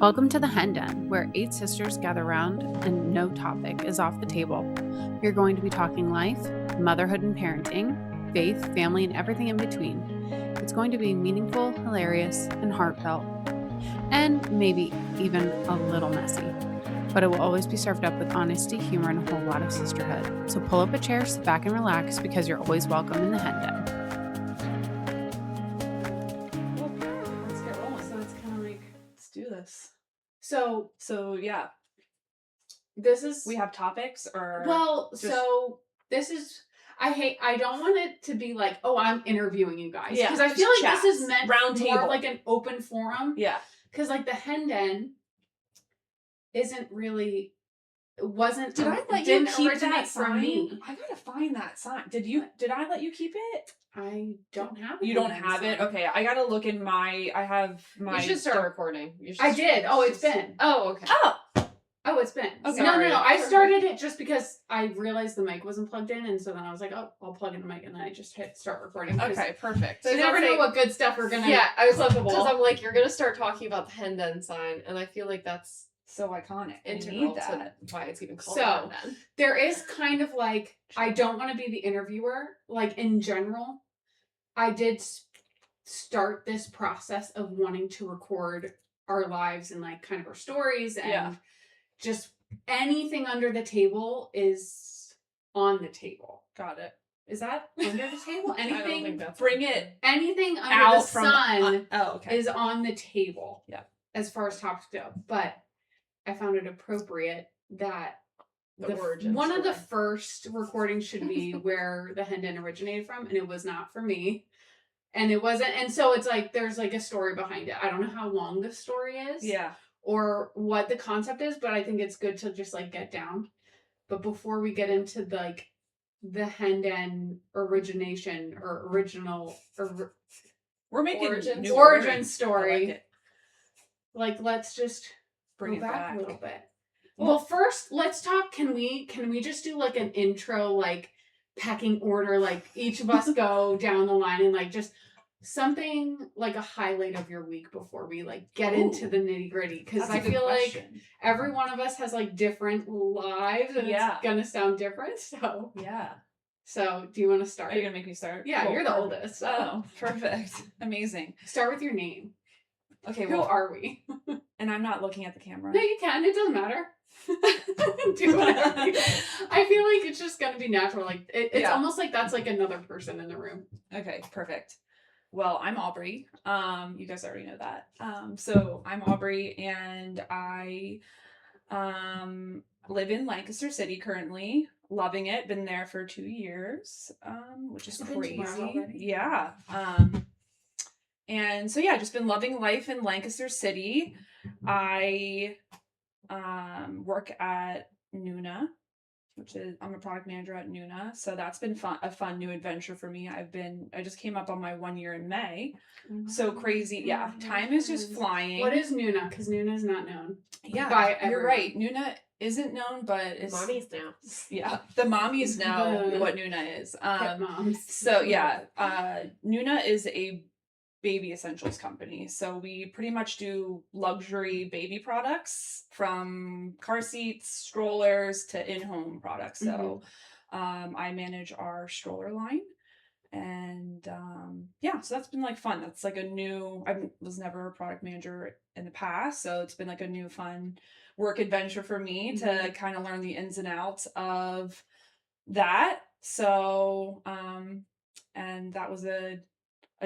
Welcome to the Hen Den, where 8 sisters gather around and no topic is off the table. We're going to be talking life, motherhood and parenting, faith, family, and everything in between. It's going to be meaningful, hilarious, and heartfelt, and maybe even a little messy. But it will always be served up with honesty, humor, and a whole lot of sisterhood. So pull up a chair, sit back, and relax because you're always welcome in the Hen Den. Let's get rolling. So it's kind of like, Let's do this. So yeah, this is, we have topics or this is, I don't want it to be like, oh, I'm interviewing you guys. Yeah, Because I feel like chats, this is meant round more table. like an open forum. Yeah. Because like the Hen Den isn't really, wasn't, Did I let you didn't keep originate that from sign? me. I gotta find that sign. Did I let you keep it? I don't have it. You don't have it? Okay, I gotta look in my, I have my. You should start recording. I did. Oh, it's been. Oh, okay. Oh, it's been. Okay. No. Sorry. I started it just because I realized the mic wasn't plugged in, and so then I was like, oh, I'll plug in the mic, and then I just hit start recording. Okay, perfect. So you never know what good stuff we're gonna. Yeah, I was clippable. because I'm like, you're gonna start talking about the Hen Den sign, and I feel like that's So iconic. We integral need that. to why it's even called So, the Hen Den. There is kind of like, I don't want to be the interviewer. Like in general, I did start this process of wanting to record our lives and like kind of our stories and just anything under the table is on the table. Got it. Is that under the table? I don't Anything? think that's Bring it Anything under out the from sun oh, okay. is on the table. Yeah. As far as topics go, but I found it appropriate that The origin one of the story. first recordings should be where the Hen Den originated from, and it was not for me. And it wasn't, and so it's like there's like a story behind it. I don't know how long the story is, Yeah. or what the concept is, but I think it's good to just like get down. But before we get into like the Hen Den origination or original We're making Origin new origin words. story, I like it. like let's just Bring go it back back. a little bit. Well, first, let's talk. Can we just do like an intro, like pecking order, like each of us go down the line and like just something like a highlight of your week before we like get into the nitty gritty? Because That's a I good feel like question. every one of us has like different lives and Yeah. it's gonna sound different. So, Yeah. do you want to start? Are you gonna make me start? Yeah, Cool. you're the oldest. So. Oh, perfect. Amazing. Start with your name. Okay, Who well, are we? and I'm not looking at the camera. No, you can. It doesn't matter. Do whatever. I feel like it's just gonna be natural. Like it's almost like that's like another person in the room. Okay, perfect. Well, I'm Aubrey. You guys already know that. So I'm Aubrey, and I live in Lancaster City currently. Loving it. Been there for 2 years, which is It's been 2 months crazy. already. Yeah. And so yeah, just been loving life in Lancaster City. I work at Nuna, which is I'm a product manager at Nuna, so that's been a fun new adventure for me. I just came up on my 1 year in May. So crazy. Yeah, time is just flying. What is Nuna? Because Nuna is not known. Yeah, by you're everyone. right. Nuna isn't known, but it's Mommies now. yeah, the mommies know The what Nuna is. Hip moms. So yeah, Nuna is a baby essentials company. So we pretty much do luxury baby products, from car seats, strollers to in-home products. So I manage our stroller line, and so that's been like fun. That's like I was never a product manager in the past, so it's been like a new fun work adventure for me to kind of learn the ins and outs of that. So and that was a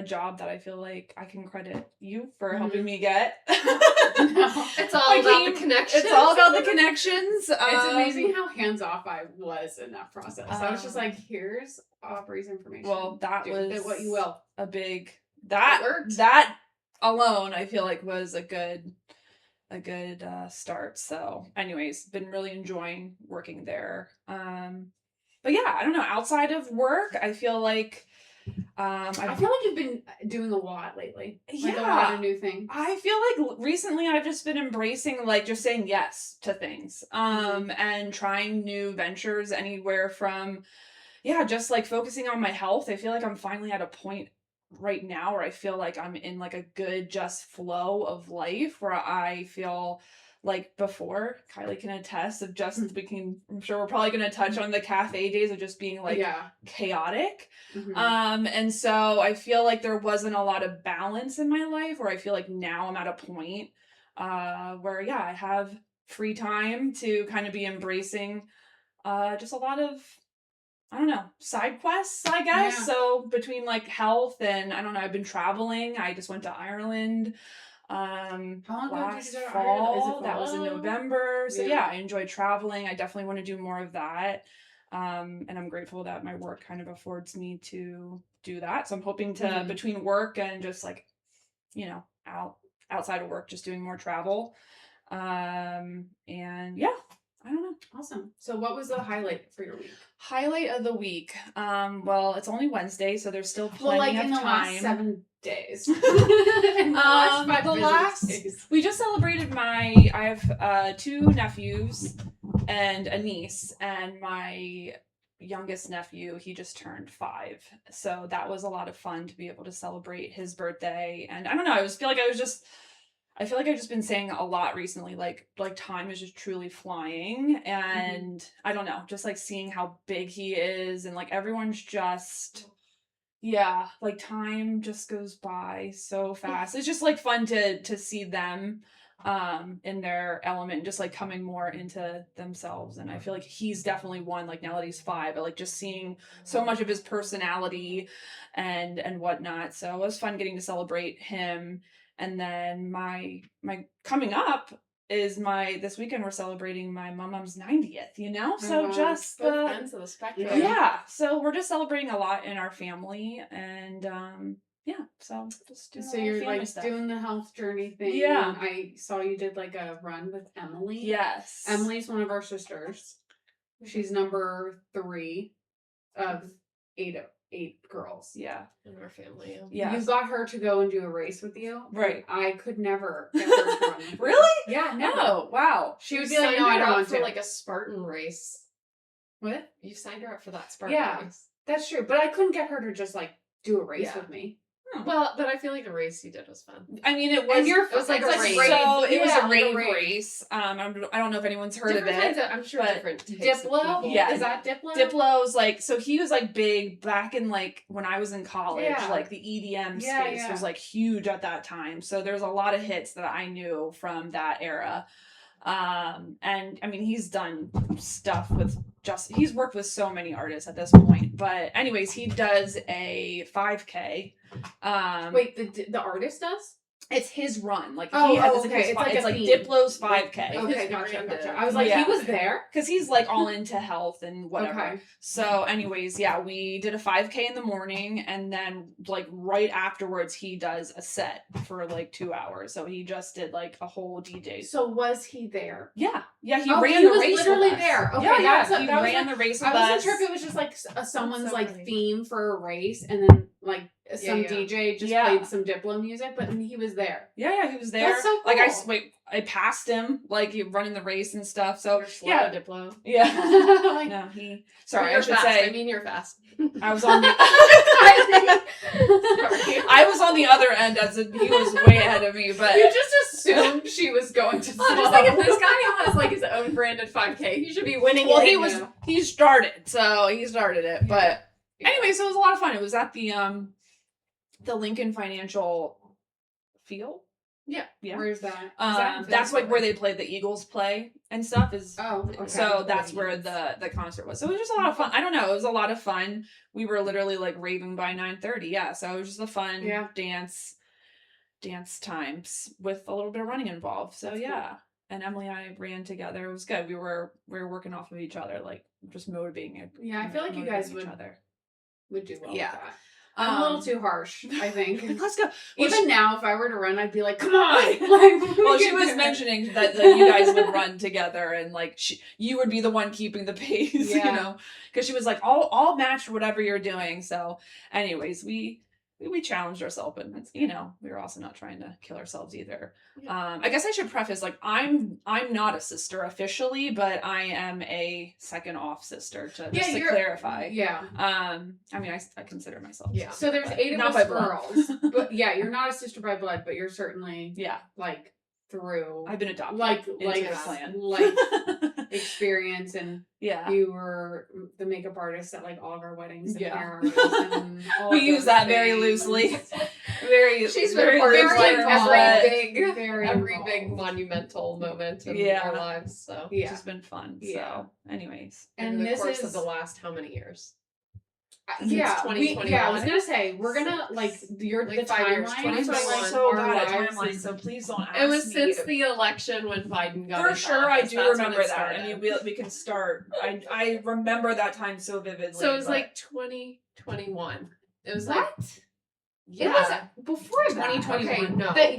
job that I feel like I can credit you for helping me get. It's all about the connections. It's all about the connections. It's amazing how hands off I was in that process. I was just like, here's Aubrey's information. Well, that Do was with it what you will. a big worked. that alone I feel like was a good start. So anyways, been really enjoying working there. But yeah, I don't know, outside of work I feel like I feel like you've been doing a lot lately. Like a Yeah. lot of new things. I feel like recently I've just been embracing, like, just saying yes to things, and trying new ventures, anywhere from, just like focusing on my health. I feel like I'm finally at a point right now where I feel like I'm in like a good just flow of life where I feel like before, Kylie can attest of just I'm sure we're probably going to touch on the cafe days of just being like chaotic. And so I feel like there wasn't a lot of balance in my life, where I feel like now I'm at a point where I have free time to kind of be embracing just a lot of, I don't know, side quests, I guess. Yeah. So between like health and I don't know, I've been traveling. I just went to Ireland How long ago last did you go to fall. Ireland? Is it That was in fall? November. So Yeah. I enjoy traveling. I definitely want to do more of that. And I'm grateful that my work kind of affords me to do that. So I'm hoping to between work and just like, you know, outside of work, just doing more travel. And I don't know. Awesome. So what was the highlight for your week? Highlight of the week. Well, it's only Wednesday, so there's still plenty of in the time. last 7 days. In the last 5 business days. We just celebrated I have 2 nephews and a niece, and my youngest nephew, he just turned 5. So that was a lot of fun to be able to celebrate his birthday. And I don't know, I feel like I've just been saying a lot recently, like time is just truly flying, and I don't know, just like seeing how big he is, and like everyone's just, like time just goes by so fast. It's just like fun to see them in their element, just like coming more into themselves. And I feel like he's definitely one, like now that he's 5, but like just seeing so much of his personality and whatnot. So it was fun getting to celebrate him. And then my coming up is this weekend we're celebrating my mom's 90th, you know? So just both ends of the spectrum. So we're just celebrating a lot in our family, and so just doing So you're like stuff. doing the health journey thing. Yeah. And I saw you did like a run with Emily. Yes. Emily's one of our sisters. She's number 3 of 8 girls. Yeah. In our family. Yeah. You got her to go and do a race with you. Right. I could never get her to run with me. Really? Yeah, never. Oh, wow. She would be like, no, I don't want for to. like a Spartan race. What? You signed her up for that Spartan race. That's true. But I couldn't get her to just like do a race with me. Well, but I feel like the race you did was fun. I mean, it was. It was like a race. So it was a like rave a race. I don't know if anyone's heard Different of kinds it. I'm sure but different. Diplo? Yeah. Is that Diplo? Diplo's like, so he was like big back in like when I was in college, like the EDM space was like huge at that time. So there's a lot of hits that I knew from that era. And I mean, he's done stuff with he's worked with so many artists at this point. But anyways, he does a 5K. Wait, the artist does? It's his run. Like he has okay. It's like Diplo's 5K. Okay, gotcha. I was like, he was there? Because he's like all into health and whatever. Okay. So anyways, we did a 5K in the morning, and then like right afterwards he does a set for like 2 hours. So he just did like a whole DJ. So was he there? Yeah, he ran the race. He was literally with us. there. Okay, he ran the race with us. I wasn't sure if it was just like someone's like theme for a race, and then like some DJ just played some Diplo music, but he was there. Yeah, he was there. That's so cool. Like I passed him, like running the race and stuff. So Diplo. Yeah. Like, no, I should fast. say. I mean, you're fast. I was on the. I was on the other end as he was way ahead of me, but you just assumed she was going to. I'm just like, if this guy has like his own branded 5K, he should be winning. Well, it. he started it, but anyway, so it was a lot of fun. It was at the Lincoln Financial Field. Yeah. Where's that? That's like where they play the Eagles play and stuff. Okay. So that's where the concert was. So it was just a lot of fun. I don't know. It was a lot of fun. We were literally like raving by 9:30. Yeah. So it was just a fun dance times with a little bit of running involved. So that's cool. And Emily and I ran together. It was good. We were working off of each other, like just motivating it. Yeah, I feel like you guys would do well with that. I'm a little too harsh, I think. Let's go. Even now, if I were to run, I'd be like, "Come on!" Well, she was mentioning that you guys would run together, and like you would be the one keeping the pace, you know, because she was like, "I'll match whatever you're doing." So, anyways, we we challenged ourselves, and we were also not trying to kill ourselves either. Yeah. I guess I should preface, like, I'm not a sister officially, but I am a second off sister to clarify. Yeah. I mean, I consider myself. Yeah. So there's 8 of us girls, but yeah, you're not a sister by blood, but you're certainly like through. I've been adopted. Like the clan. Like experience, and yeah, you were the makeup artist at like all of our weddings. And Yeah. and all we of use those that very things. loosely. Very. She's been very part of loosely every involved. big monumental moment in our lives. So It's just been fun. So, anyways, and over the this course is of the last how many years? Yeah, 2021. I was gonna say we're gonna like the 5 years, timeline. 2021. so our bad at lives timelines. is- So please don't ask It was me. since the election when Biden got For into sure, I office. do That's when remember it that. started. I mean, we can start. I remember that time so vividly. So it was but- like 2021. It was What? like It was before 2021. Okay, No. that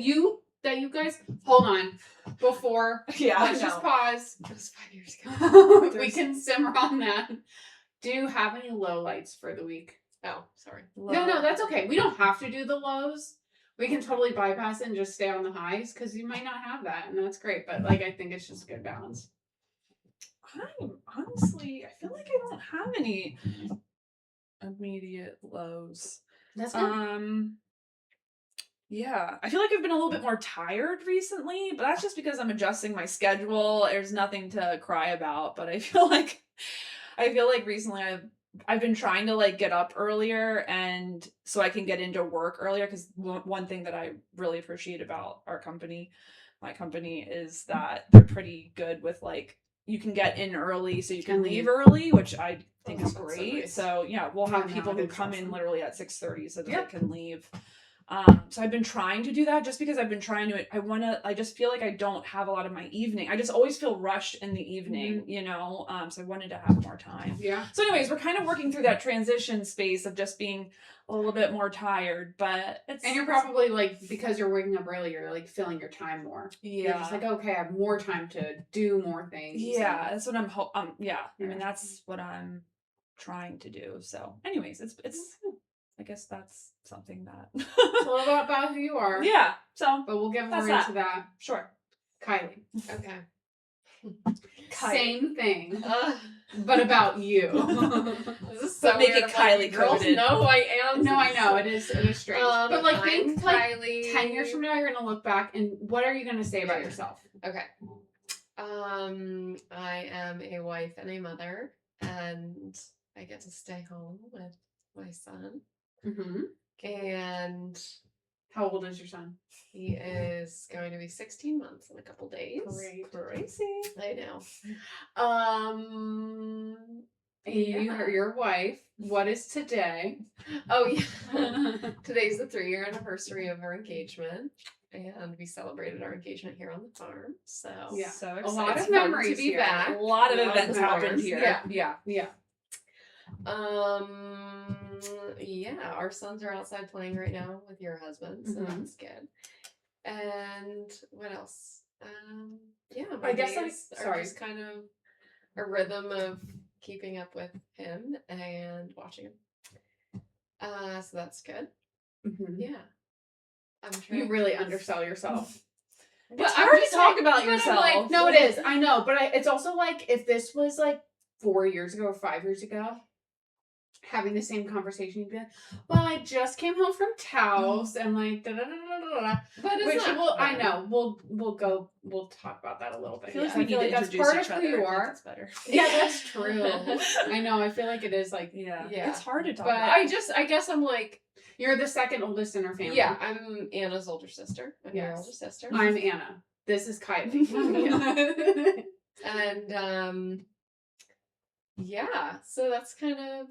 you guys hold on before. yeah, Let's just pause. It was 5 years ago. We can simmer on that. Do you have any low lights for the week? Oh, sorry. No, that's okay. We don't have to do the lows. We can totally bypass it and just stay on the highs because you might not have that, and that's great. But like, I think it's just a good balance. Honestly, I feel like I don't have any immediate lows. That's good. Yeah, I feel like I've been a little bit more tired recently, but that's just because I'm adjusting my schedule. There's nothing to cry about, but I feel like recently I've been trying to like get up earlier and so I can get into work earlier, because one thing that I really appreciate about my company, is that they're pretty good with like, you can get in early so you can leave early, which I think is that's so great. nice. So yeah, we'll have Yeah, people no, who it's come in awesome. literally at 6:30 so that Yep. they can leave. So I've been trying to do that just because I've been trying to, I just feel like I don't have a lot of my evening. I just always feel rushed in the evening, so I wanted to have more time. Yeah. So anyways, we're kind of working through that transition space of just being a little bit more tired, but And you're probably like, because you're waking up early, you're like filling your time more. You're just like, okay, I have more time to do more things. Yeah, that's what I'm I Yeah. mean, that's what I'm trying to do. So anyways, it's I guess that's something that It's a little bit about who you are. yeah, so But we'll get more That's into that. sure. Kylie. Okay. Same thing, but about you. This is so Make weird. it I'm like, Kylie girls coded. know who I am. No, I know it is strange. But like, I'm think like Kylie. 10 years from now, you're gonna look back and what are you gonna say about Yeah. yourself? Okay. I am a wife and a mother, and I get to stay home with my son. Mm-hmm. And How old is your son? he is going to be 16 months in a couple days. Crazy. I know. You're your wife. What is today? Oh yeah. Today's the 3-year anniversary of our engagement, and we celebrated our engagement here on the farm. So Yeah. So A excited. lot It's of fun memories to be here. back. A lot of A lot events of happened memories. here. Yeah. Yeah, our sons are outside playing right now with your husband, so Mhm. that's good. And what else? Yeah, I my guess days are sorry. just kind of a rhythm of keeping up with him and watching him. So that's good. Mhm. Yeah. I'm trying You really to- undersell yourself. It's I'm hard to just talk like- about but I'm yourself. like, no, it is. I know, but it's also like if this was like 4 years ago or 5 years ago, having the same conversation, you'd be like, "Well, I just came home from Taos and like da da da da da da." But it's Which not I bad. know we'll talk about that a little bit. I feel like Yeah. we need to that's introduce part each of other. who you I think are. that's better. Yeah, that's true. I know. I feel like it is like Yeah. Yeah. It's hard to talk But about. I guess I'm like, you're the second oldest in our family. yeah, I'm Anna's older sister. I'm your Yes. older sister. I'm Anna. This is Kylie. And yeah, so that's kind of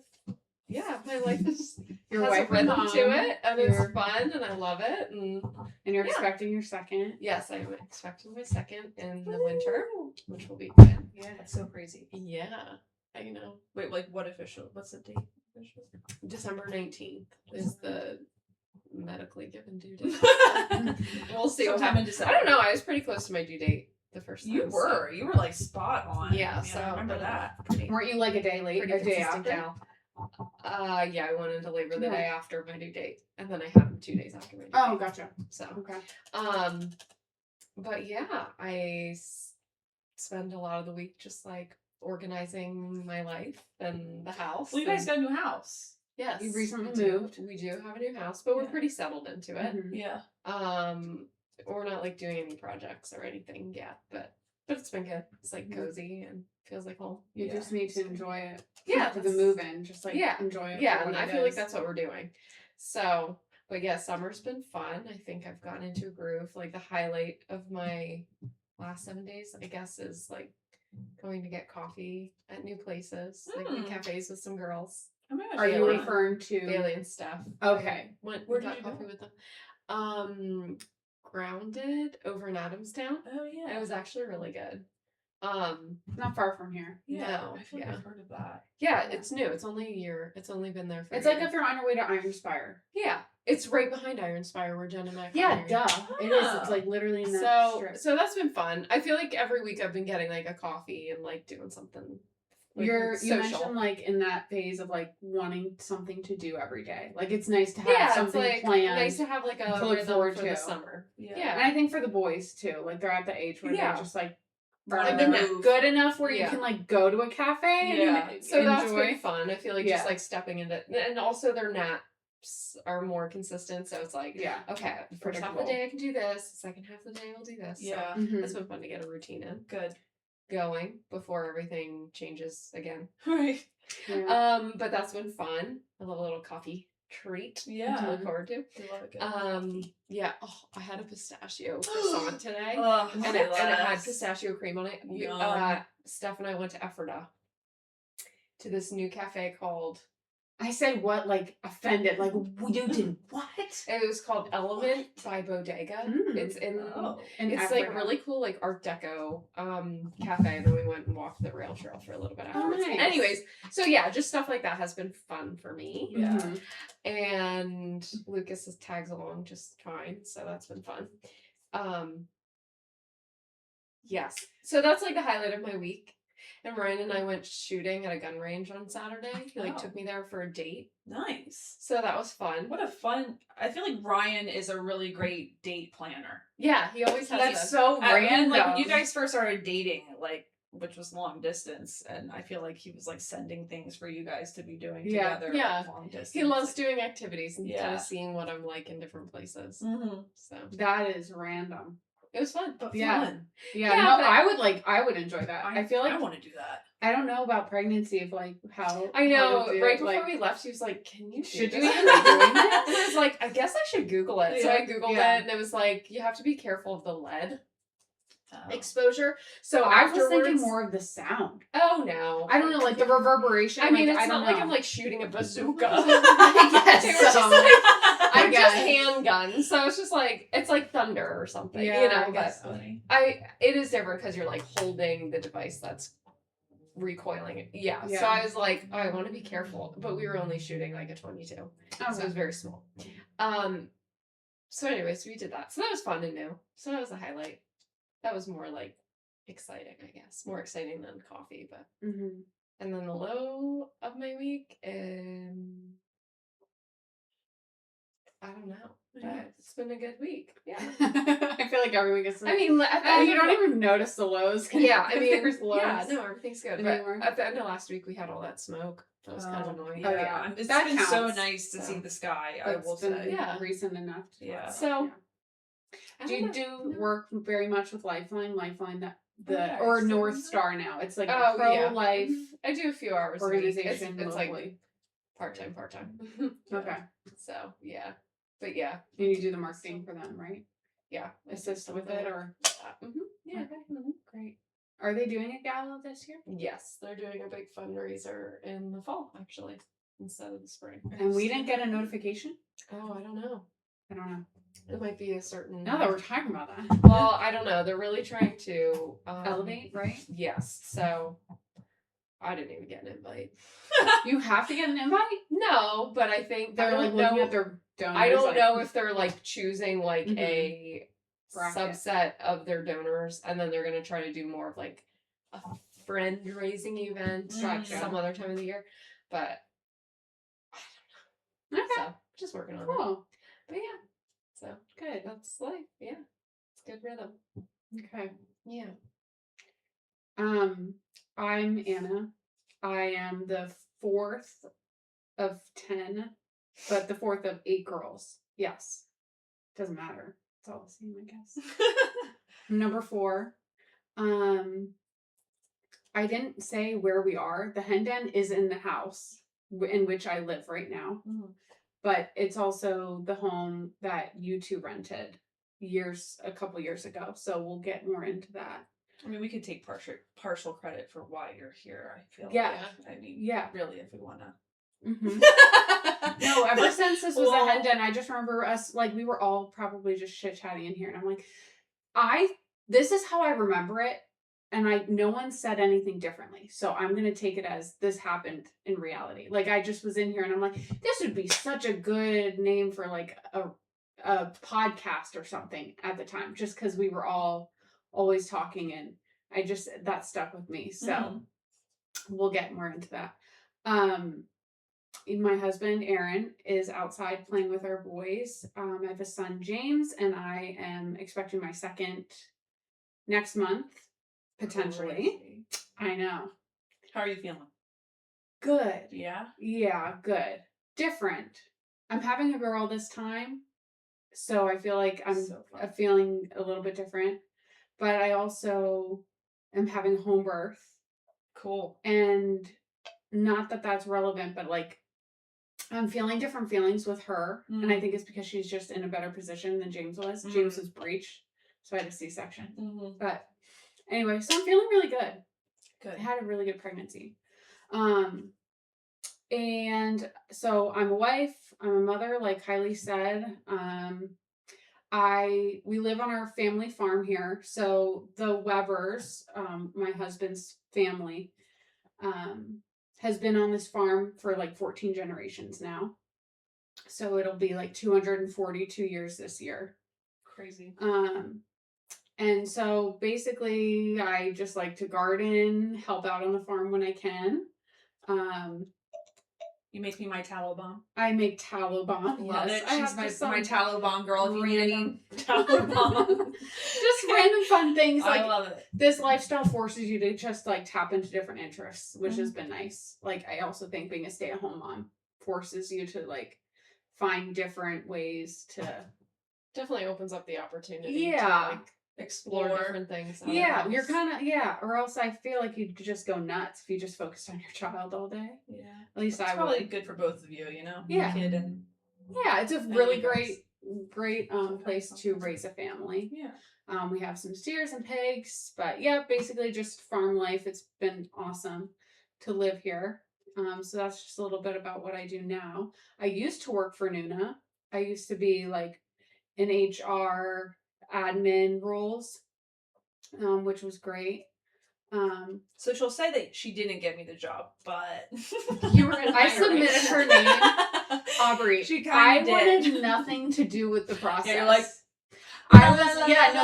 my life is Your has wife a and rhythm mom. to it, and it's You're- fun, and I love it. And And you're Yeah. expecting your second. yes, I'm expecting my second in the winter, which will be good. Yeah. That's so crazy. Yeah, I know. Wait, like what official? What's the date? Official? December 19th is the medically given due date. We'll see what Sometime in happens. December. I don't know. I was pretty close to my due date the first time. You were like spot on. Yeah, Man, so I remember that. Pretty, Weren't you like a day late? pretty A day consistent after? gal. Yeah, I went into labor the Yeah. day after my due date, and then I had him 2 days after my due Oh, date. gotcha. So, Okay. but yeah, I spend a lot of the week just like organizing my life and the house. Well, you guys got a new house. Yes, You recently we do. moved. We do have a new house, but we're Yeah. pretty settled into it. Mhm. Yeah. We're not like doing any projects or anything yet, but it's been good. It's like Mhm. cozy and feels like home. You Yeah, just need it's to good. enjoy it. Yeah, For the that's- move in, just like yeah, enjoy it. Yeah, for and what I it feel like is. that's what we're doing. So, but yeah, summer's been fun. I think I've gotten into a groove. Like the highlight of my last 7 days, I guess, is like going to get coffee at new places, like new cafes with some girls. Oh my gosh. Are you Bailey. referring to? Bailey and Steph. Okay. Where Where got did you coffee go? with them? Grounded over in Adamstown. Oh yeah. And it was actually really good. Not far from here. Yeah. No, I feel like yeah. I've heard of that. Yeah, it's new. It's only a year. It's only been there for It's a like year. if you're on your way to Iron Spire. Yeah, it's right behind Iron Spire where Jen and Mac. Yeah, are married. duh. It is. It's like literally in that strip. So that's been fun. I feel like every week I've been getting like a coffee and like doing something. Like, You social. mentioned like in that phase of like wanting something to do every day. Like it's nice to have Yeah, something it's like planned. nice to have like a to look rhythm forward for to. the summer. Yeah. And I think for the boys too, like they're at the age where Yeah. they just like Wanna are move. good enough where you Yeah. can like go to a cafe Yeah. and So that's enjoy. been fun. I feel like Yeah. just like stepping into, and also their naps are more consistent. So it's like, Yeah. okay, first half of the Predictable. day I can do this, second half of the day I'll do this. Yeah. So Mhm. it's been fun to get a routine in Good. going before everything changes again. Right. Yeah. But that's been fun. I love a little coffee treat to Yeah. look forward to. I love it. Yeah. Oh, I had a pistachio croissant today. Oh, And it had pistachio cream on it. Yum. Steph and I went to Ephrata to this new cafe called. I said what like offended. Like you did what? It was called Element by Bodega. Mm. It's in. Oh. In It's like Ephrata. really cool, like Art Deco cafe. And then we went and walked the rail trail for a little bit afterwards. nice. Anyways, so yeah, just stuff like that has been fun for me. Yeah. Mhm. And Lucas tags along just fine, so that's been fun. Yes, so that's like the highlight of my week. And Ryan and I went shooting at a gun range on Saturday. He like Oh. took me there for a date, Nice. so that was fun. What a fun. I feel like Ryan is a really great date planner. Yeah, he always has. That's that. so And, random. like when you guys first started dating, like which was long distance, and I feel like he was like sending things for you guys to be doing Yeah. together. Yeah. Like, long distance. He loves doing activities and kind Yeah. of seeing what I'm like in different places. Mm-hmm. So That is random. it was fun. But Yeah. fun. Yeah, Yeah, no, but- I would enjoy that. I feel like I want to do that. I don't know about pregnancy of like how I know. how to do Right it, before like, we left, he was like, "Can you Should do you this?" even be doing And this? I was like, "I guess I should Google it." So Yeah. I Googled Yeah. it, and it was like, "You have to be careful of the lead Oh. exposure." So I was afterwards, thinking more of the sound. Oh no! I don't know, like the reverberation. I mean, like, it's I not don't like know. I'm like shooting a bazooka. I guess They were just so. like, I I'm just guess. handguns, so it's just like it's like thunder or something, Yeah, you know. I guess But Funny. it is different because you're like holding the device that's recoiling it. Yeah. So Yeah. I was like, oh, I want to be careful, but we were only shooting like a 22, so it was very small. So anyways, we did that. So that was fun and new. So that was a highlight. That was more like exciting, I guess. More exciting than coffee, but. Mhm. And then the low of my week, I don't know, but it's been a good week. Yeah. I feel like every week is. I mean, at the end you of don't even notice the lows. Yeah, I mean, there's lows. yeah, no, everything's good. But anymore. at the end of last week, we had all that smoke. That was kind of annoying. Yeah. Oh, yeah. It's That been so counts. nice to see So. the sky. I That's will been say. Yeah. recent enough. Yeah. So, I Do you don't know. do work very much with Lifeline? Lifeline that yeah, or so North is it? Star now. It's like Oh, a pro yeah. life I do a few hours a week. organization It's locally. like part-time. Okay. So, yeah. But yeah. And you do the marketing for them, right? Yeah. Assist with it or Yeah. Okay. Great. Are they doing a gala this year? Yes, they're doing a big fundraiser in the fall, actually, instead of the spring. And we didn't get a notification? Oh, I don't know. I don't know. It might be a certain. Now that we're talking about that. Well, I don't know. They're really trying to Elevate, right? Yes. So I didn't even get an invite. You have to get an invite? No, but I think They're I like don't looking know. at their donors. I don't like, know if they're like choosing like Mhm. a Bracket. subset of their donors, and then they're gonna try to do more of like a friend raising event Gotcha. some other time of the year. But Okay. So just working on it. Cool. But yeah. So Good. that's life. Yeah. It's good rhythm. Okay. Yeah. I'm Anna. I am the fourth of 10, but the fourth of 8 girls. Yes. Doesn't matter. It's all the same, I guess. I'm number 4. I didn't say where we are. The hen den is in the house in which I live right now. Mhm. But it's also the home that you two rented a couple years ago. So we'll get more into that. I mean, we could take partial credit for why you're here. I feel. Yeah. Like. I mean, yeah. Really, if we want to. Mm-hmm. No, ever since this was a hen den, I just remember us, like, we were all probably just chit-chatting in here. And I'm like, this is how I remember it. And no one said anything differently. So I'm going to take it as this happened in reality. Like, I just was in here and I'm like, this would be such a good name for like a podcast or something at the time, just because we were all always talking, and that stuck with me. So we'll get more into that. My husband, Aaron, is outside playing with our boys. I have a son, James, and I am expecting my second next month, potentially. Crazy. I know. How are you feeling? Good. Yeah? Yeah, good. Different. I'm having a girl this time, so I feel like I'm feeling a little bit different. But I also am having home birth. Cool. And not that that's relevant, but like, I'm feeling different feelings with her. And I think it's because she's just in a better position than James was. James was breech, so I had a C-section. But anyway, so I'm feeling really good. Good. I had a really good pregnancy. And so I'm a wife, I'm a mother, like Kylie said. We live on our family farm here. So the Webbers, my husband's family, has been on this farm for like 14 generations now. So it'll be like 242 years this year. Crazy. And so basically I just like to garden, help out on the farm when I can. You make me my tallow bomb. I make tallow bomb. Love yes, it. She's my tallow bomb girl. If you need any tallow bomb. Just random fun things. Like, I love it. This lifestyle forces you to just like tap into different interests, which has been nice. Like, I also think being a stay-at-home mom forces you to like find different ways to. Definitely opens up the opportunity. Yeah. To like explore different things. Yeah, you're kind of or else I feel like you'd just go nuts if you just focused on your child all day. Yeah, at least it's I probably would. Good for both of you, you know. Yeah, kid and it's a really great place to raise a family. Yeah, we have some steers and pigs, but yeah, basically just farm life. It's been awesome to live here. So that's just a little bit about what I do now. I used to work for Nuna. I used to be like in HR admin roles, which was great. So she'll say that she didn't get me the job, but I submitted her name, Aubrey. I wanted nothing to do with the process. Yeah, you're like,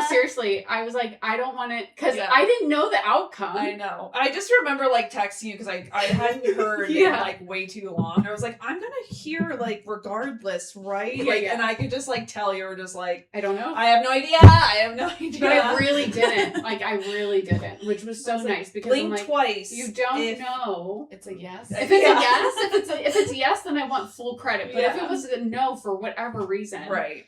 seriously. I was like, I don't want it, because I didn't know the outcome. I know. I just remember like texting you because I hadn't heard in like way too long. And I was like, I'm gonna hear like regardless, right? And I could just like tell you were just like, I don't know. I have no idea. But I really didn't. Like, I really didn't, which was so nice because blink I'm like, twice. You don't know. It's a yes. If it's a yes, if it's a yes, then I want full credit. But if it was a no for whatever reason, right.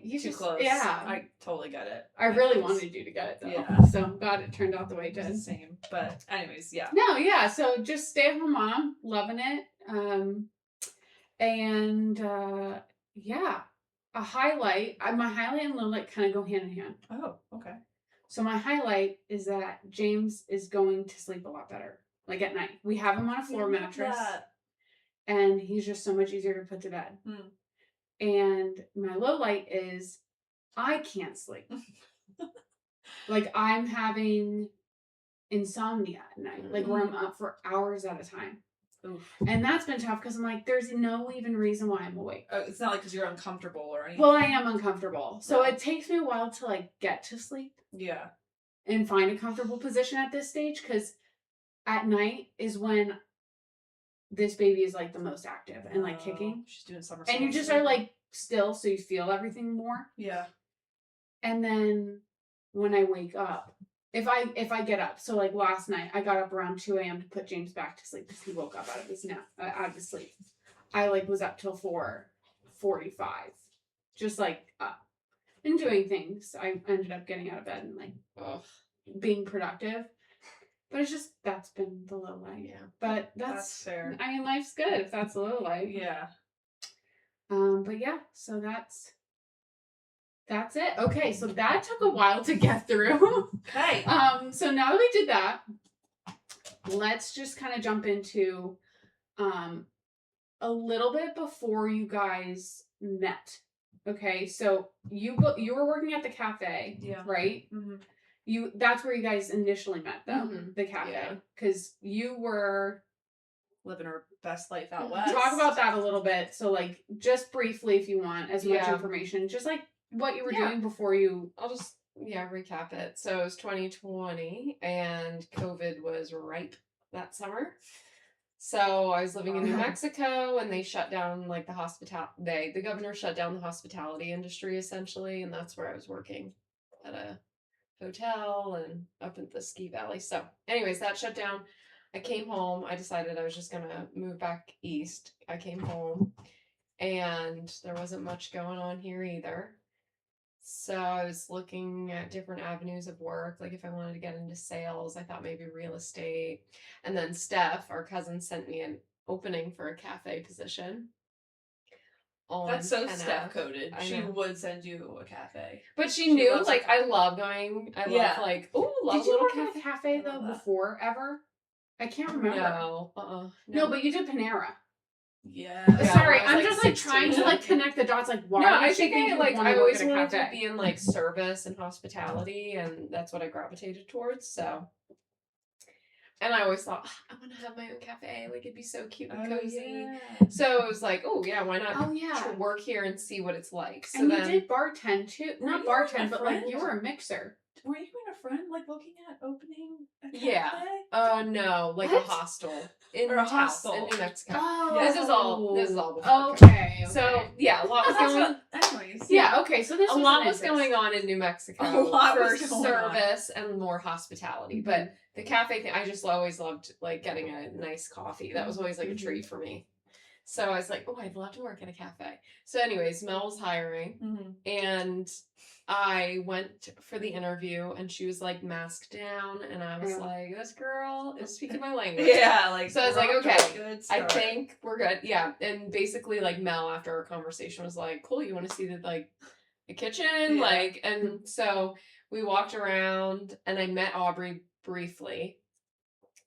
You too just close. Yeah, I totally get it. I really wanted you to get it though. Yeah. So I'm glad it turned out the way it did. Same. But anyways, yeah. No, yeah. So just stay-at-home mom, loving it. A highlight. My highlight and low light kind of go hand in hand. Oh, okay. So my highlight is that James is going to sleep a lot better. Like at night, we have him on a floor mattress, and he's just so much easier to put to bed. And my low light is I can't sleep. Like, I'm having insomnia at night, like where I'm up for hours at a time. Oof. And that's been tough because I'm like, there's no even reason why I'm awake. Oh, it's not like because you're uncomfortable or anything. Well, I am uncomfortable. So it takes me a while to like get to sleep. Yeah. And find a comfortable position at this stage, because at night is when this baby is like the most active and like kicking. She's doing somersaults. And you just are like still, so you feel everything more. Yeah. And then when I wake up, if I get up, so like last night I got up around 2 a.m. to put James back to sleep because he woke up out of his nap, out of his sleep. I like was up till 4:45, just like up and doing things. I ended up getting out of bed and like being productive. But it's just, that's been the low light. Yeah. But That's fair. I mean, life's good if that's the low light. Yeah. But yeah, so that's it. Okay, so that took a while to get through. Okay. So now that we did that, let's just kind of jump into a little bit before you guys met. Okay, so you were working at the cafe, right? Mm-hmm. That's where you guys initially met, though, the cafe, because you were living her best life out west. Talk about that a little bit. So, like, just briefly, if you want as much information, just like what you were doing before you. I'll just recap it. So it was 2020, and COVID was ripe that summer. So I was living in New Mexico, and they shut down like the governor shut down the hospitality industry essentially, and that's where I was working at a hotel and up at the ski valley. So anyways, that shut down. I came home. I decided I was just gonna move back east. I came home and there wasn't much going on here either. So I was looking at different avenues of work, like if I wanted to get into sales, I thought maybe real estate. And then Steph, our cousin, sent me an opening for a cafe position. That's so Steph coded. She would send you a cafe. But she knew, like, I love going. I love, like, Did you work at a cafe, though, before, ever? I can't remember. No. No, but you did Panera. Yeah. Sorry, I'm just, like, trying to, like, connect the dots. Like, why? No, I think I always wanted to be in, like, service and hospitality, and that's what I gravitated towards, so. And I always thought, I want to have my own cafe. Like, it'd be so cute and cozy. Yeah. So it was like, why not work here and see what it's like? So and you did bartend, too. Not bartend, but, like, you were a mixer. Were you and a friend, like, looking at opening a cafe? Yeah. No, like a hostel. In New Mexico. Oh. This is all before. Okay. So, yeah, a lot was going on. Anyways. Yeah, okay, so this a lot was going on in New Mexico for service and more hospitality. Mm-hmm. But the cafe thing, I just always loved, like, getting a nice coffee. That was always, like, a treat for me. So I was like, I'd love to work at a cafe. So anyways, Mel was hiring, and I went for the interview, and she was, like, masked down, and I was like, this girl is speaking my language. Yeah, like, so I was like, okay, I think we're good. Yeah, and basically, like, Mel, after our conversation, was like, cool, you want to see the kitchen? Like, and so we walked around, and I met Aubrey briefly,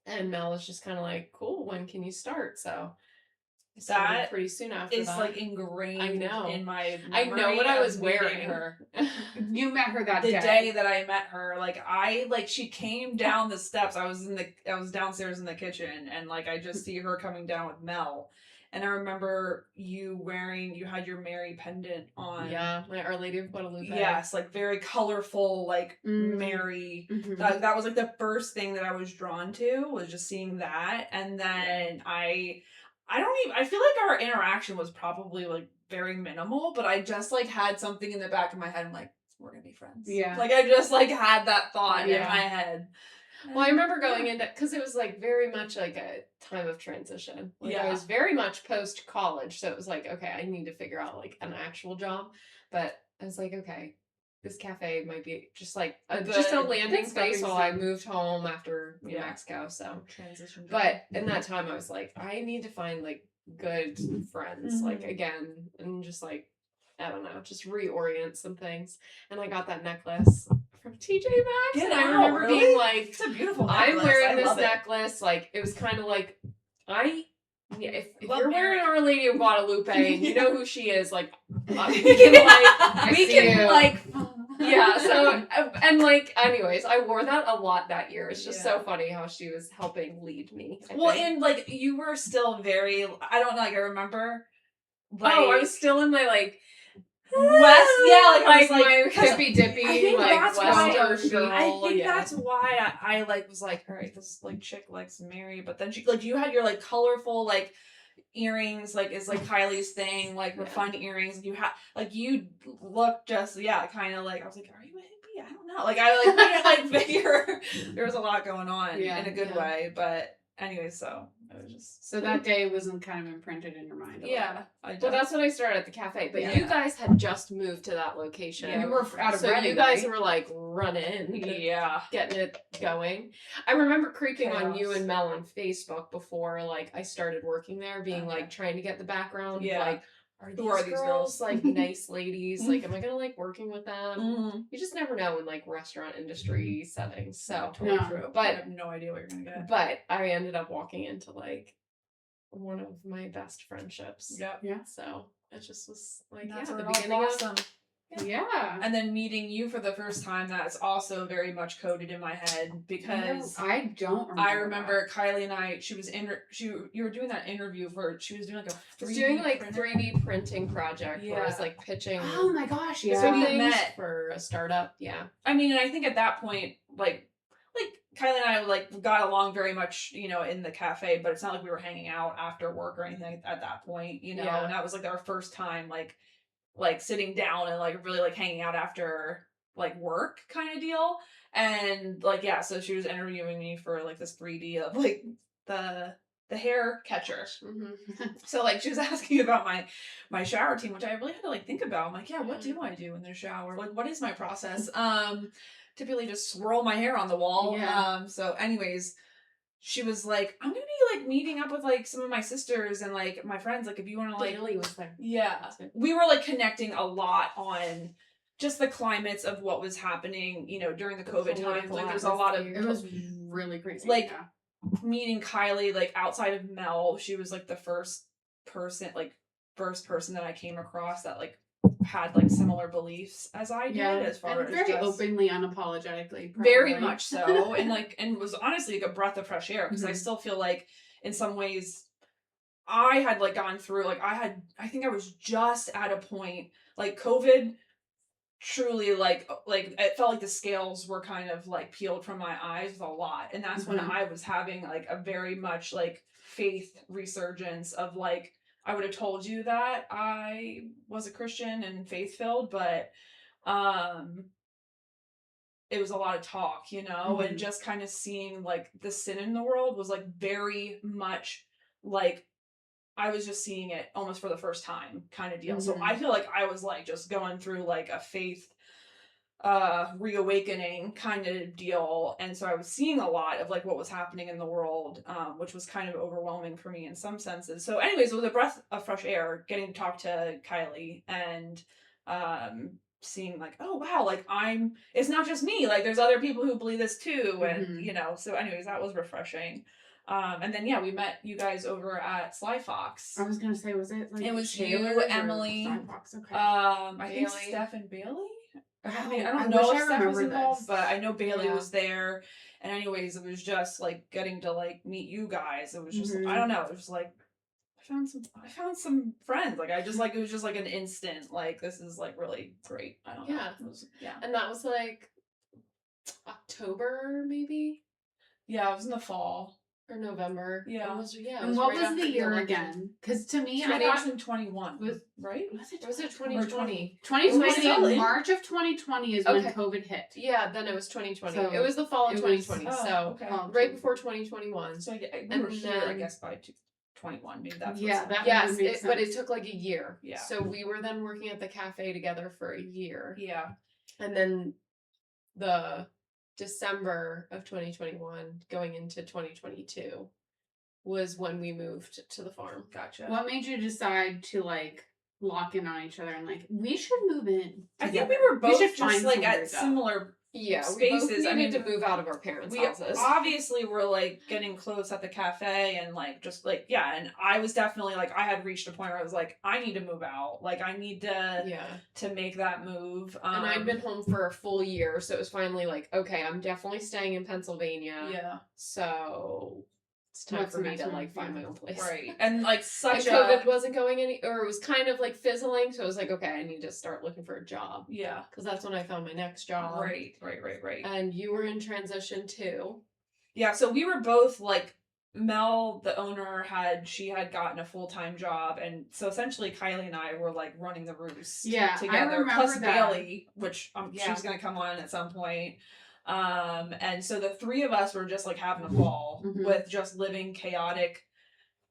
and Mel was just kind of like, cool, when can you start? So that pretty soon after is like ingrained in my memory. I know what I was wearing. Her. You met her the day that I met her. She came down the steps. I was downstairs in the kitchen, and like I just see her coming down with Mel. And I remember you had your Mary pendant on. Yeah, my Our Lady of Guadalupe. Yes, like very colorful, like Mary. Mm-hmm. That was like the first thing that I was drawn to, was just seeing that. And then I feel like our interaction was probably like very minimal, but I just like had something in the back of my head. I'm like, we're gonna be friends. Yeah. Like I just like had that thought in my head. Well, I remember going into, because it was like very much like a time of transition. Like I was very much post college, so it was like, okay, I need to figure out like an actual job. But I was like, okay, this cafe might be just like just a landing place while I moved home after New Mexico. So transition. But in that time, I was like, I need to find like good friends, like again, and just like, I don't know, just reorient some things. And I got that necklace from TJ Maxx, and I remember being like, it's a beautiful necklace. I'm wearing this necklace. Like, it was kind of like, if you're wearing Our Lady of Guadalupe and you know who she is, like, we can so, and like, anyways, I wore that a lot that year. It's just so funny how she was helping lead me. And like, you were still very, I don't know, like, I remember. Like, I was still in my, like, West, yeah, like I was like, my because hippy dippy, I think like that's why. Western girl. I think yeah. that's why I like was like, all right, this like chick likes Mary, but then she like you had your like colorful like earrings, like is like Kylie's thing, like the fun earrings. You had like you look just kind of like I was like, are you a hippie? I don't know. Like I like couldn't like figure there was a lot going on in a good way, but anyway, so it was just so that day wasn't kind of imprinted in your mind. Well, that's when I started at the cafe. But Yeah. you guys had just moved to that location. Yeah, you were out of so Reading, you guys right? were like running, yeah. getting it going. I remember creeping on Chaos. you and Mel on Facebook before like I started working there, being like trying to get the background. Yeah. Like, Who are these girls? like nice ladies? Like, am I gonna like working with them? Mm-hmm. You just never know in like restaurant industry settings. So, Totally No. true. But- I have no idea what you're gonna get. but I ended up walking into like one of my best friendships. Yep. Yeah. So it just was like That's the where it all beginning of blossomed. Yeah. And then meeting you for the first time, that's also very much coded in my head because I don't remember. I remember Kylie and I. You were doing that interview for. She was doing like a. I was doing like 3D printing project where I was Yeah. like pitching Oh my gosh, yeah. So we things met. for a startup. Yeah. I mean, and I think at that point, like Kylie and I like got along very much, in the cafe, but it's not like we were hanging out after work or anything at that point, Yeah. And that was like our first time, like sitting down and like really like hanging out after like work kind of deal. And like so she was interviewing me for like this 3D of like the hair catcher. Mm-hmm. So like she was asking about my shower routine, which I really had to like think about. I'm like, what do I do in the shower? Like, what is my process? Typically just swirl my hair on the wall. Yeah. So anyways, she was like, I'm gonna be like meeting up with like some of my sisters and like my friends. Like if you want to like, Bailey was there. yeah, we were like connecting a lot on just the climates of what was happening, during the COVID times. Like there's a lot of It was really crazy. Like, yeah. meeting Kylie, like outside of Mel, she was like the first person that I came across that like had like similar beliefs as I did, as far and as very just, openly, unapologetically. very probably. much so, and was honestly like a breath of fresh air because I Mhm. still feel like in some ways I had like gone through like I think I was just at a point like COVID truly like it felt like the scales were kind of like peeled from my eyes a lot, and that's when Mhm. I was having like a very much like faith resurgence of like I would have told you that I was a Christian and faith filled, but it was a lot of talk, and just kind of seeing like the sin in the world was like very much like I was just seeing it almost for the first time kind of deal. So I feel like I was like just going through like a faith reawakening kind of deal, and so I was seeing a lot of like what was happening in the world, which was kind of overwhelming for me in some senses. So anyways, it was a breath of fresh air getting to talk to Kylie and seeing like, oh wow, like it's not just me, like there's other people who believe this too, and so anyways, that was refreshing. And then we met you guys over at Sly Fox. I was gonna say, was it like It was Taylor's you, or Emily, Sidewalks? Okay. I think Bailey. Steph and Bailey. I I don't know wish if I Steph was remembered involved, this. but I know Bailey Yeah. was there. And anyways, it was just like getting to like meet you guys. It was just Mhm. I don't know. It was like I found some friends. Like I just like it was just like an instant. Like this is like really great. I don't know. Yeah. It was, yeah. And that was like October maybe Yeah, it was in the fall. or November. Yeah. It was, it And was what right was after the year election. again? Because to me, I thought 2021. Right? was it Was it 2020? 2020? 2020. March of 2020 is when Okay. COVID hit. Yeah, then it was 2020. So it was the fall of it was- 2020. Oh, so okay. right before 2021. So we And were here, I then- guess, by 21. Maybe that's Yeah, what's that Yes, would make but it sense. took like a year. Yeah. So we were then working at the cafe together for a year. yeah. And then the December of 2021 going into 2022 was when we moved to the farm. Gotcha. What made you decide to like lock in on each other and like we should move in? I think together. we were both should just find like somewhere at to go. similar Yeah, we both spaces. I needed mean, to move out of our parents' we houses. obviously were like getting close at the cafe and like just like and I was definitely like I had reached a point where I was like I need to move out, like I need to make that move. And I'd been home for a full year, so it was finally like, okay, I'm definitely staying in Pennsylvania. yeah So it's time What's for the me next to one? like find Yeah. my own place. Right. And like And such COVID wasn't going or it was kind of like fizzling. So I was like, okay, I need to start looking for a job. Yeah. Because that's when I found my next job. Right. And you were in transition too. Yeah, so we were both like Mel, the owner, she had gotten a full-time job, and so essentially Kylie and I were like running the roost together. remember Plus that. Bailey, which she's gonna come on at some point. And so the three of us were just like having a ball with just living chaotic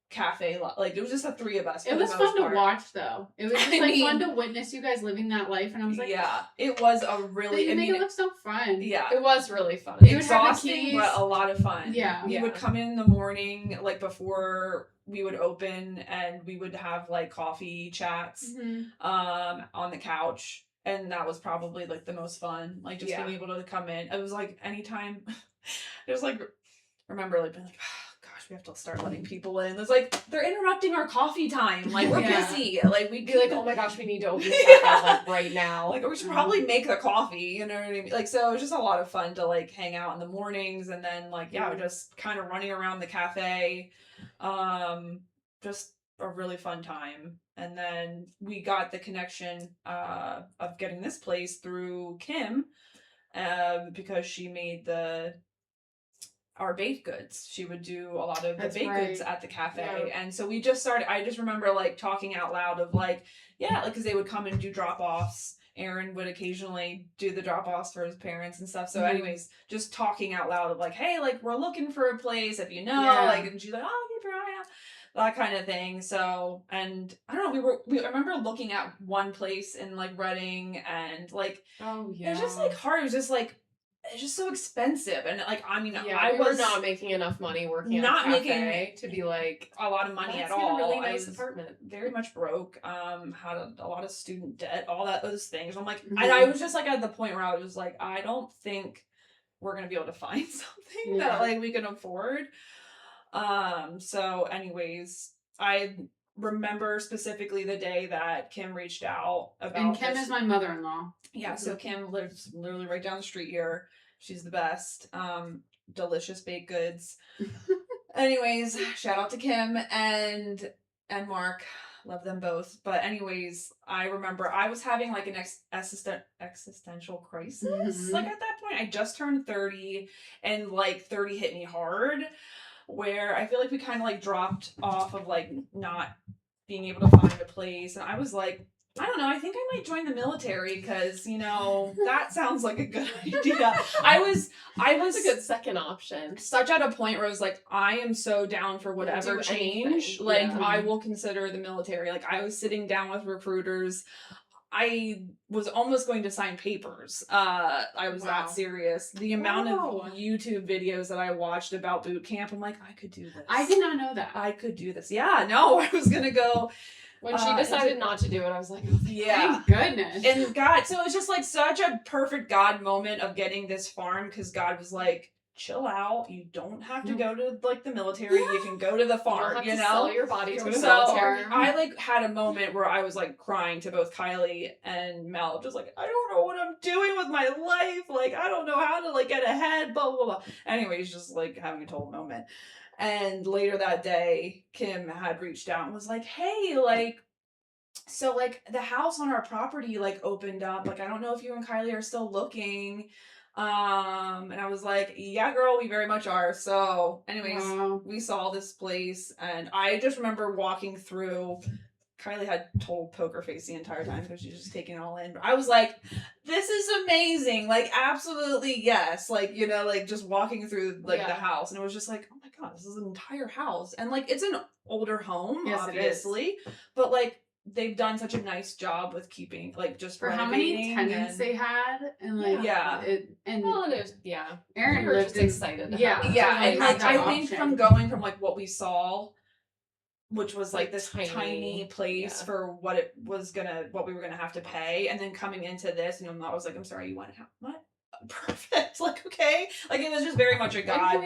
cafe like it was just the three of us. It was fun to watch though. It was just fun to witness you guys living that life, and I was like, yeah, it was a really. They make it look so fun. Yeah, it was really fun. Exhausting, but a lot of fun. Yeah, we would come in the morning like before we would open, and we would have like coffee chats on the couch, and that was probably like the most fun. Like just being able to come in. It was like anytime. It was like remember like being like. We have to start letting people in. It's like they're interrupting our coffee time. Like we're busy. Like we'd be like, oh my gosh, we need to open this like right now. Like we should probably make the coffee. You know what I mean? Like so, it was just a lot of fun to like hang out in the mornings, and then like just kind of running around the cafe. Just a really fun time. And then we got the connection of getting this place through Kim, because she made our baked goods. She would do a lot of the baked goods at the cafe. And so we just started, I just remember like talking out loud of like, because they would come and do drop-offs. Aaron would occasionally do the drop-offs for his parents and stuff. So anyways, just talking out loud of like, hey, like we're looking for a place if you know, like, and she's like, oh, keep your eye out. That kind of thing. So, and I don't know, I remember looking at one place in like Reading, and like, it was just like hard. It was just like, it's just so expensive, and like I mean, I was not making enough money working at a cafe to be like a lot of money at get all. A really nice apartment. Very much broke. Had a lot of student debt, all those things. I'm like, and I was just like at the point where I was like, I don't think we're gonna be able to find something that like we can afford. So, anyways, I remember specifically the day that Kim reached out about. And Kim is my mother-in-law. Yeah, so Kim lives literally right down the street here. She's the best. Delicious baked goods. Anyways, shout out to Kim and Mark. Love them both. But anyways, I remember I was having like an existential crisis. Like at that point, I just turned 30, and like 30 hit me hard, where I feel like we kind of like dropped off of like not being able to find a place. And I was like, I don't know, I think I might join the military because, you know, that sounds like a good idea. I was a good second option. Such at a point where I was like, I am so down for whatever change. Like, I will consider the military. Like, I was sitting down with recruiters. I was almost going to sign papers. I was that serious. The amount of YouTube videos that I watched about boot camp, I'm like, I could do this. I did not know that. I could do this. Yeah, no, I was going to go. When she decided not to do it, I was like, oh, thank goodness. And God, so it was just like such a perfect God moment of getting this farm, because God was like, chill out. You don't have to go to like the military. You can go to the farm, you know? Sell your body to the so military. I like had a moment where I was like crying to both Kylie and Mel, just like, I don't know what I'm doing with my life. Like, I don't know how to like get ahead, blah, blah, blah. Anyways, just like having a total moment. And later that day, Kim had reached out and was like, hey, like, so like the house on our property like opened up. Like, I don't know if you and Kylie are still looking. And I was like, yeah, girl, we very much are. So anyways, we saw this place, and I just remember walking through. Kylie had total poker face the entire time because she's just taking it all in. But I was like, this is amazing. Like, absolutely, yes. Like, you know, like just walking through like the house. And it was just like, oh my God, this is an entire house. And like, it's an older home, obviously. But like, they've done such a nice job with keeping, like, just for how many tenants they had. And like, Aaron was just excited. And like, I think from going from like what we saw, which was like this tiny place for what we were gonna have to pay, and then coming into this, and I was like, I'm sorry, you want to have what? Perfect. Like, okay. Like, it was just very much a God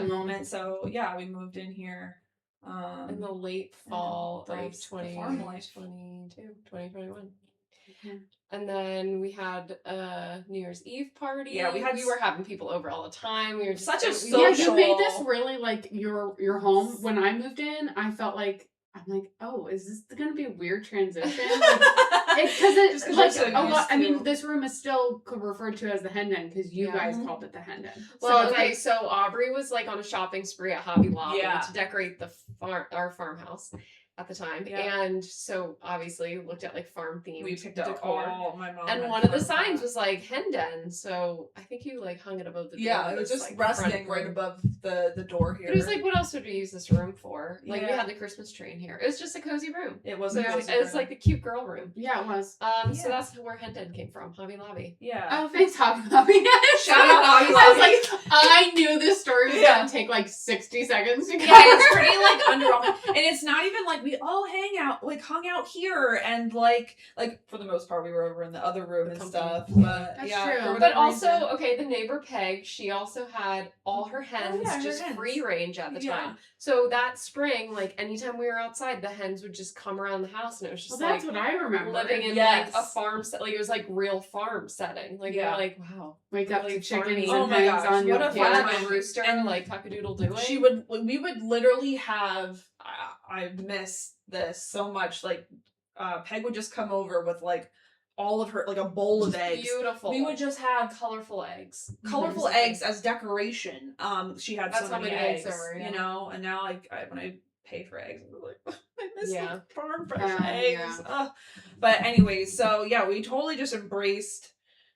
moment. So yeah, we moved in here in the late fall of 2021. And then we had a New Year's Eve party. Yeah, we were having people over all the time. We were just such a Yeah, social. you made this really like your home. When I moved in, I felt like I'm like, oh, is this going to be a weird transition? Because I mean, this room is still referred to as the hen den because you guys called it the hen den. Well, so Aubrey was like on a shopping spree at Hobby Lobby to decorate our farmhouse at the time, and so obviously looked at like farm themed. We picked up decor. my mom, and one of the signs was like hen den, so I think you like hung it above the door. Yeah, it was just like resting right above the door here. But it was like, what else would we use this room for? Like we had the Christmas tree in here. It was just a cozy room. It was. So it was like the cute girl room. Yeah, it was. So that's where hen den came from, Hobby Lobby. Yeah. Oh, thanks, Hobby Lobby. Shout out Hobby Lobby. I was like, I knew this story was gonna take like 60 seconds to cover. Yeah, it's pretty like underwhelming, and it's not even like we all hung out here, and like for the most part we were over in the other room and stuff. But That's yeah, true. But also, the neighbor Peg, she also had all her hens her hens. free range at the time. So that spring, like anytime we were outside, the hens would just come around the house, and it was just that's what I remember. living in like a farm set. Like it was like real farm setting. Like we were like, wow, wake up really to chickens farmy. and hens on what your a porch. farm. My rooster and like cock-a-doodle doing. We would literally have. I miss this so much. Like, Peg would just come over with like all of her like a bowl of eggs. Beautiful. We would just have colorful eggs. Colorful eggs as decoration. She had That's so many how many eggs, eggs there were, you know. And now like when I pay for eggs, I'm like, I miss like farm fresh Yeah. eggs. But anyways, so yeah, we totally just embraced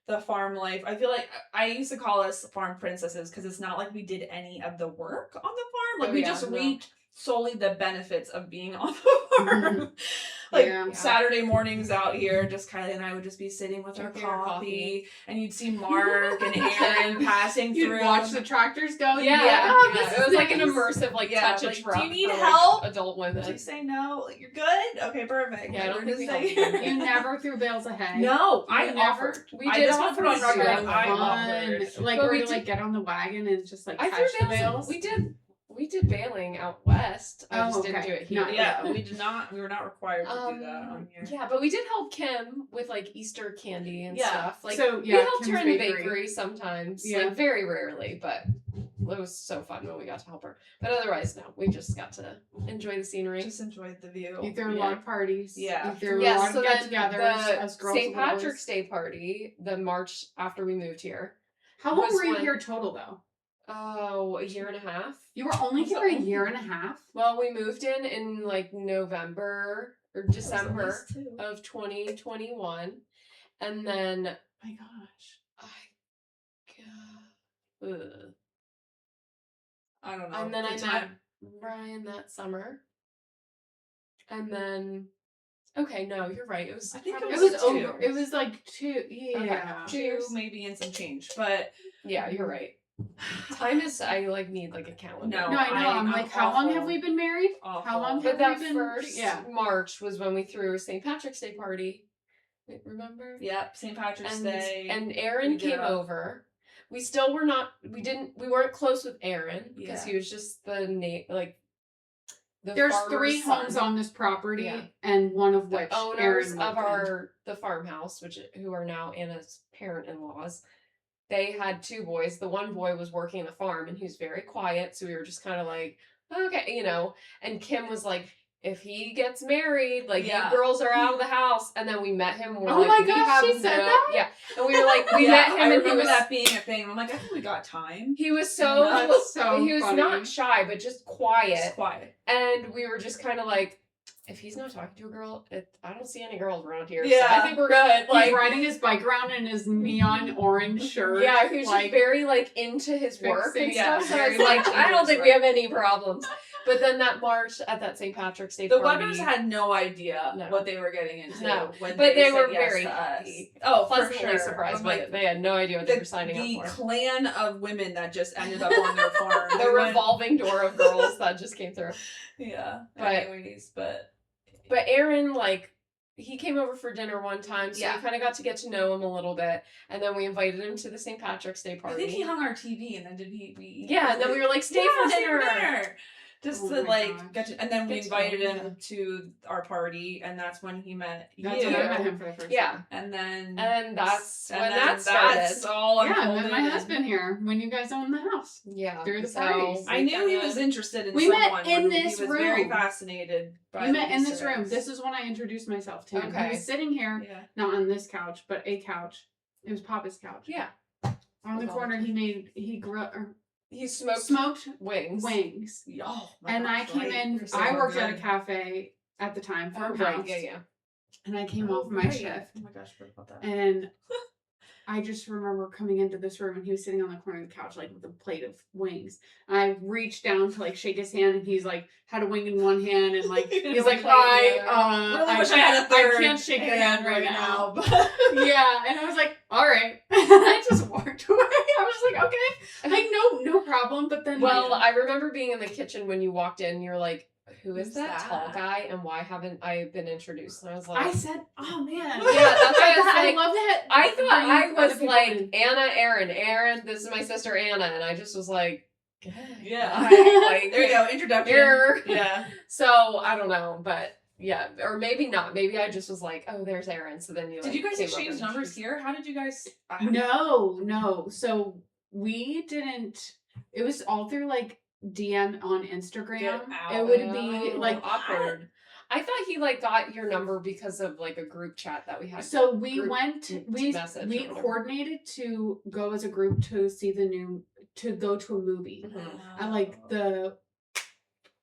the farm life. I feel like I used to call us farm princesses because it's not like we did any of the work on the farm. Like we just reaped solely the benefits of being on the farm. Saturday mornings out here, just Kylie and I would just be sitting with our coffee, and you'd see Mark and Aaron passing through. You'd watch the tractors go. It was like an immersive touch a truck. Do you need for, help? Like, adult women. Did you say no? Like, you're good? Okay, perfect. Yeah, I don't think we say helped. You never threw bales of hay. No, I never. offered. We did offer on record. I Fun. offered. Like But where we you did- like get on the wagon and just like I catch the threw bales. bales. We did baling out west. I just didn't do it here. Yeah, we did not. We were not required to do that on here. Yeah, but we did help Kim with like Easter candy and stuff. Like so, we helped Kim's her in the bakery. bakery sometimes. Yeah. Like very rarely, but it was so fun when we got to help her. But otherwise, no, we just got to enjoy the scenery. Just enjoyed the view. You threw a lot of parties. Yeah. You threw a lot of so get-togethers the as girls. St. and boys. Patrick's Day party, the March after we moved here. How long was were you when- here total though? Oh, a year and a half. You were only here a year and a half? Well, we moved in like November or December of 2021, and then My gosh. I don't know. And then I met Ryan that summer, and then no, you're right. It was. I think probably It was two. over. It was like 2. Yeah. Two, maybe and some change, but Yeah, you're right. Time is. I need a calendar. No, I know. I'm like, how long have we been married? Awful. How long But have that we been? first March was when we threw a St. Patrick's Day party. Remember? Yep, St. Patrick's And Day. and Aaron came over. We still were not. We weren't close with Aaron because he was just There's 3 homes on this property, and one of which the owners Aaron of the farmhouse, who are now Anna's parent-in-laws. They had 2 boys. The one boy was working the farm, and he was very quiet. So we were just kind of like, okay, And Kim was like, if he gets married, you girls are out of the house. And then we met him. And we're Oh my gosh, she said that? Yeah. And we were like, we met him, I and he remember was that being a thing. I'm like, I think we got time. He was so That's so he was funny. not shy, but just quiet. Just quiet. And we were just kind of like, if he's not talking to a girl, I don't see any girls around here. Yeah. So I think we're good. He's riding his bike around in his neon orange shirt. Yeah, he was just very into his work and fixing- stuff. So I very was like, much I don't into think his we have any problems. But then that March at that St. Patrick's Day The party, Webbers had no idea No. what they were getting into. No. When but they said were yes very to us. happy. Oh, for pleasantly sure. surprised I'm by like, it. They had no idea what they were signing up The for. clan of women that just ended up on their farm. The They went- revolving door of girls that just came through. Yeah. But- Anyways, But Aaron, he came over for dinner one time, so Yeah. we kind of got to get to know him a little bit. And then we invited him to the St. Patrick's Day I party. think he hung our TV, and then did he? Yeah, and then we were like, stay for dinner. Just Oh to my like gosh. get to, and then we Get to invited know him him. to our party, and that's when he met That's you. when I met him for the first Yeah. time. And then that's when then that started. That's all Yeah, I unfolded. met my husband here when you guys owned the house. Yeah. Through the So parties. I knew he was interested in We met someone. in when this he was very room. fascinated by We met the in Easter this room. eggs. This is when I introduced myself to him. He Okay. was sitting here, Yeah. not on this couch, but a couch. It was Papa's couch. Yeah. On the With all corner, the- he He smoked wings. Oh, my And gosh, I came right. in. You're so I worked good. at a cafe at the time, Oh, farmhouse. right. Yeah. And I came Oh, off my right. shift. Oh my gosh, I forgot about that. And I just remember coming into this room and he was sitting on the corner of the couch, like with a plate of wings. And I reached down to like shake his hand, and he's like had a wing in one hand, and like he's like, Really I wish I had a third I can't shake your hand right now. but Yeah, and I was like, all right. And I just walked away. I was like, okay, like no problem. But then Well, I remember being in the kitchen when you walked in. You're like, "Who is Who's that that? tall guy? And why haven't I been introduced?" And I was like, I said, oh man, Yeah, that's why I was I like- love that. I thought I bringing other was people like in. Aaron. This is my sister Anna, and I just was like, Yeah. like, there you go, introduction. Here. Yeah. So I don't know, but yeah, or maybe not. Maybe I just was like, oh, there's Aaron. So then you. Did you guys came over exchange and numbers introduced- here? How did you guys? No. So we didn't. It was all through like DM on Instagram. Get out. It would be Oh, like awkward. I thought he like got your number because of like a group chat that we had. So we group went. We message or we whatever. coordinated to go as a group to see to go to a movie. Mhm. I like the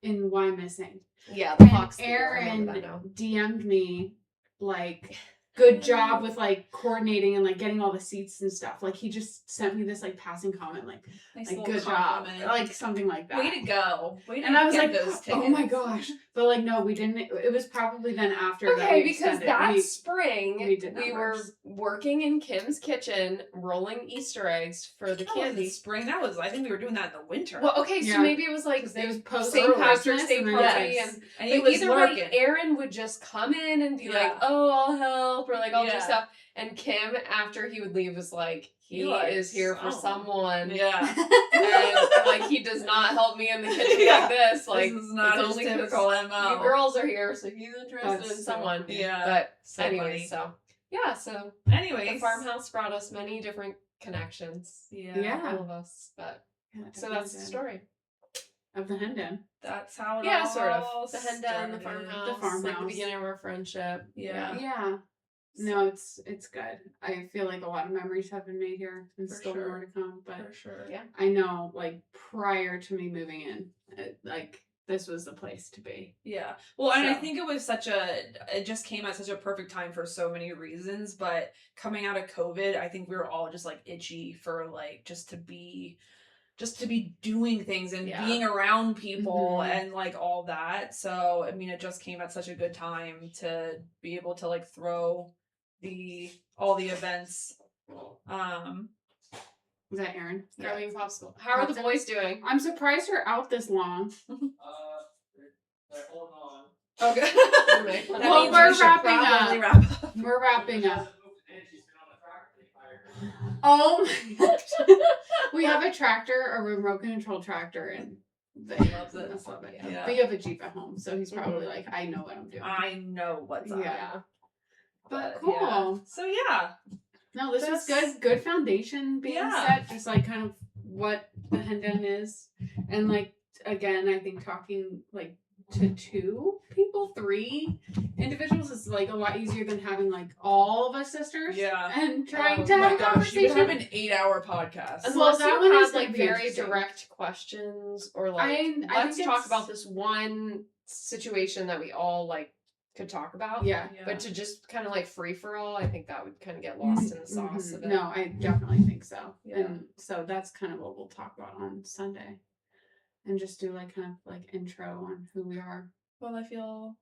in Why Missing. Yeah, the And Fox Theater, I Aaron remember that now. DM'd me like, good job with like coordinating and like getting all the seats and stuff. Like he just sent me this like passing comment like Nice like little good job, compliment. like something like that. Way to go. Way to And I was get like, those oh my tickets. gosh. But like, no, we didn't. It was probably then after that Okay, we because extended. that We- spring we we, did were numbers. working in Kim's kitchen, rolling Easter eggs for the That wasn't candy. spring. That was. I think we were doing that in the winter. Well, okay, so Yeah. maybe it was like It was post St. Patrick's Day and then party, yes. and and he but was either lurking. way, Aaron would just come in and be Yeah. like, "Oh, I'll help," or like all Yeah. this stuff. And Kim, after he would leave, was like, "He like is here for someone." Yeah. And like he does not help me in the kitchen Yeah. like this. Like this is not it's his only 'cause typical MO. you girls are here, so he's interested That's in so someone. funny. Yeah. But So anyway, funny. so yeah, so Anyways. the farmhouse brought us many different connections. Yeah. Yeah. All of us. But Yeah, it so definitely that's the did. story. Of the hen den. That's how it Yeah, all sort of. The hen den, the started. farmhouse, like the farmhouse. beginning of our friendship. Yeah. Yeah. No, it's good. I feel like a lot of memories have been made here, and For still sure. more to come. But For sure. Yeah. I know, like prior to me moving in, like this was the place to be. Yeah. Well, and I So. think it just came at such a perfect time for so many reasons, but coming out of COVID, I think we were all just like itchy for like just to be doing things and Yeah. being around people Mhm. and like all that. So, I mean, it just came at such a good time to be able to like throw all the events. Is that Aaron? Yeah. Throwing popsicle. How are the Popsicle. boys doing? I'm surprised you're out this long. They're holding on. Okay. That Well, means we're we should wrapping probably up. wrap up. We're wrapping up. She's been on the tractor the entire time. Oh my gosh. We have a tractor, a remote control tractor, and He loves it. I love it. Yeah. But you have a Jeep at home, so he's probably like, I know what I'm doing. I know what's up. Yeah. But yeah. cool. So yeah. No, this was That's- good. Good foundation being Yeah. set. Just like kind of what the hen den is, and like again, I think talking like to 2 people, 3 individuals is like a lot easier than having like all of us sisters. Yeah. And trying Oh to Oh have my a gosh, you conversation. would have an 8-hour podcast. Well, Unless that you one is had gonna like be very interesting. direct questions or like I let's think talk it's- about this one situation that we all like could talk about. Yeah. Yeah. But to just kind of like free for all, I think that would kind of get lost in the sauce Mhm. of it. No, I definitely think so. Yeah. And so that's kind of what we'll talk about on Sunday. And just do like kind of like intro on who we are. Well, I feel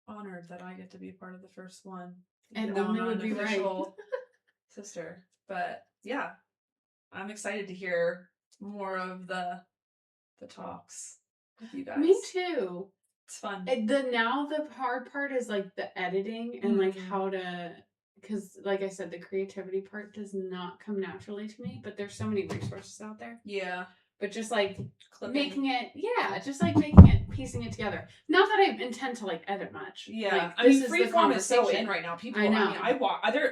honored that I get to be part of the first one. And even though I'm only not would an be right. official sister. But yeah, I'm excited to hear more of the talks with you guys. Me too. It's fun. The hard part is like the editing and like Mhm. how to, because like I said, the creativity part does not come naturally to me, but there's so many resources out there. Yeah. but just like Clipping. making it, just like making it, piecing it together. Not that I intend to like edit much. Yeah, like, I mean, this freeform is so conversation. in right now. People, I know.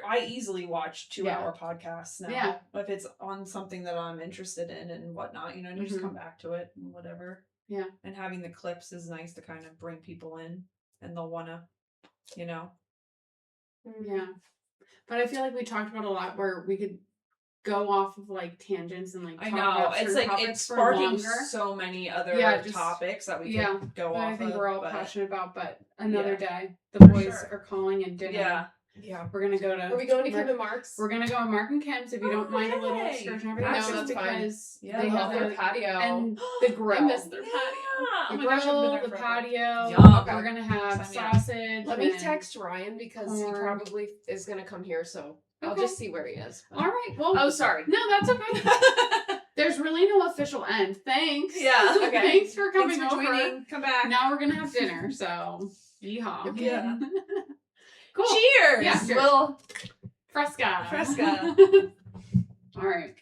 I easily watch 2-hour podcasts now. Yeah. If it's on something that I'm interested in and whatnot, and you just come back to it and whatever. Yeah. And having the clips is nice to kind of bring people in, and they'll wanna, Yeah. But I feel like we talked about a lot where we could go off of like tangents and like I talk know about it's certain like topics it's for sparking longer. so many other topics that we could go that off. I think of, we're all but passionate about, but another day. The For boys sure. are calling and dinner. Yeah. Yeah. We're gonna go to. Are we going to Kim and Mark's? We're gonna go to Mark and Kim's if you don't mind a little yay. excursion over No, there. that's just fine. because Yeah, they have their the patio and the grill. I miss their Yeah. patio. Oh The my gosh, I've been grill, there the forever. patio. Yum. Okay. We're gonna have Sign me up. sausage. Let me and- text Ryan because he corn. probably is going to come here, so I'll Okay. just see where he is. All right. Well. Oh, sorry. No, that's okay. There's really no official end. Thanks. Yeah. Okay. Thanks for coming Thanks for over. joining. Come back. Now we're gonna have dinner. So, yeehaw. Yeah. Cool. Cheers. Yeah. Cheers. Well, Fresca. Fresca. All right.